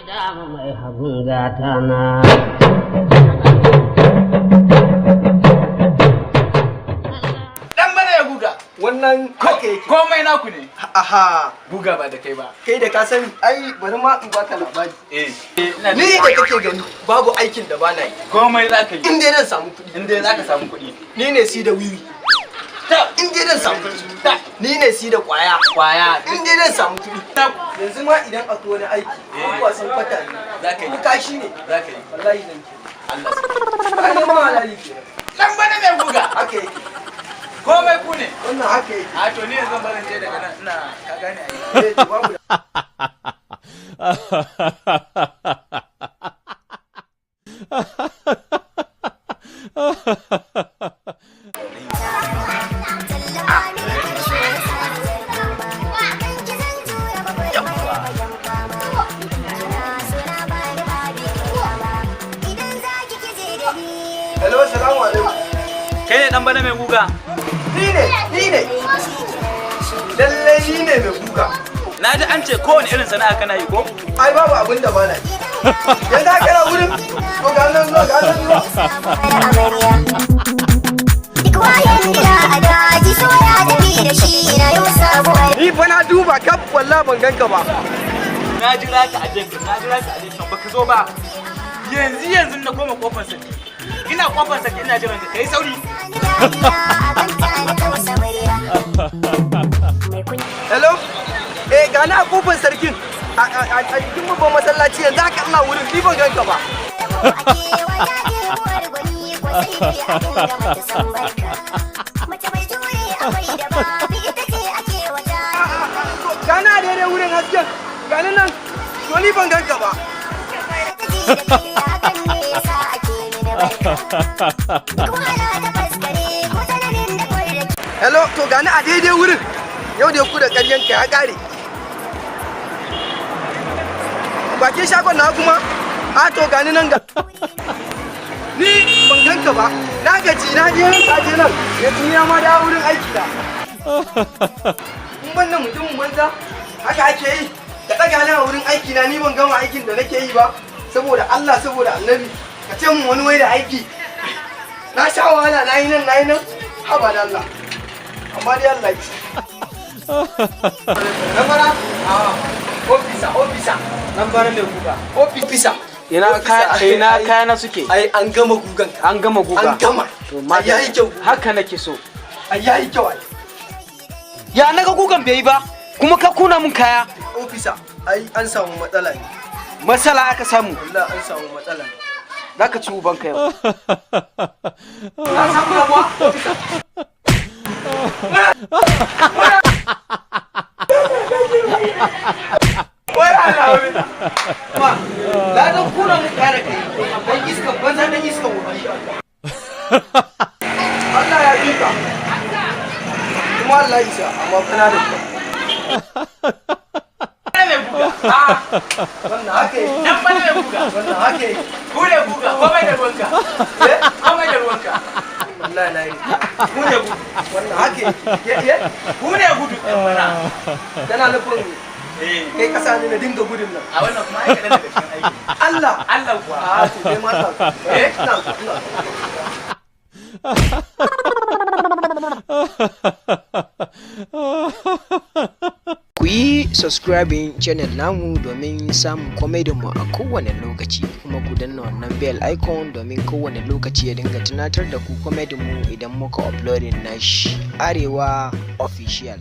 dama mai hagun gata na. Dan bana ya guga. Wannan haka yake. Komai naku ne. Aha, guga ba da kai ba. Kai da ka sani, ai bari ma in baka labari. Ni da kake gani babu aikin da bana yi. Komai za ka yi. In dai zan samu kuɗi. In dai za ka samu kuɗi. Ni ne si da wiwi. In dai zan samu kuɗi. Ni ne si da kwaya. Kwaya. In dai zan samu kuɗi. Yanzu ma idan akwai wani aiki, ko wasan kwata ne. Za ka yi. Kashi ne. Za ka yi. Wallahi zan ki. Allah sai. Ai ma halali ke. Dan bana mai guga. Haka yake. Komai ku ne. Wannan haka yake. A to ni yanzu barin je daga nan ina ka gane ai. To babu. Hello, assalamu alaikum. Kai ne dan bana mai guga? Ni ne. Lallai ni ne mai guga. Na ji an ce kowane irin sana'a kana yi ko? Ai babu abin da bana yi. Yanzu haka na wurin. To ga nan zuwa, ga nan zuwa. Ni fa na duba kaf wallahi ban ganka ba. Na jira ka a jinka, baka zo ba. Yanzu na koma kofar sarki. Ina kofar sarki ina jiran ka kai sauri. Hello? Ga na kofar sarkin. A cikin babban masallaci yanzu haka ina wurin ni ban ganka ba. Gana daidai wurin hasken. Gani nan. To ni ban ganka ba. Hello, to gani a daidai wurin. Yau da ku da ƙaryanka ya ƙare. Bakin shagon na kuma? A to gani nan ga. Ni ban ganka ba. Na gaji na je nan ka je nan. Ya tuniya ma da wurin aiki da. Kun banna mutumin banza. Haka ake yi. Ka ɗaga ni a wurin aiki na ni ban gama aikin da nake yi ba. Saboda Allah saboda Annabi. Ka ce mun wani wai da aiki. Na sha wahala na yi nan. Haba da Allah. Amma dai Allah ya Nambara? Ofisa. Nambara mai guga. Ofisa. Ina kaya na suke? Ai an gama gugan. An gama guga. An gama. Ai yayi kyau. Haka nake so. Ai yayi kyau ai. Ya naga gugan bai yi ba. Kuma ka kuna mun kaya. Ofisa, ai an samu matsala ne. Matsala aka samu. Wallahi an samu matsala ne. Zaka ci ubanka yau. Na samu rabuwa. Ofisa. Wai Allah wai. Ma, la dan kuna mun kare kai. Dan iska banza dan iska wani. Allah ya bika. Kuma Allah ya isa amma kana da ku. Wannan hake. Dan bana mai guga. Wannan hake. Ku ne guga, komai da ruwanka. Komai da ruwanka. Wallahi na yi. Ku ne gudu. Wannan hake. Ku ne gudu dan bana. Kana nufin kai kasa ne na dinga gudun nan. A wannan kuma ai kadan daga cikin aiki. Allah kuwa. A to kai ma sa. Ku yi subscribing channel namu domin samun komedin mu a kowane lokaci, kuma ku danna wannan bell icon domin kowane lokaci ya dinga tunatar da ku komedin mu idan muka uploading nashi. Arewa official.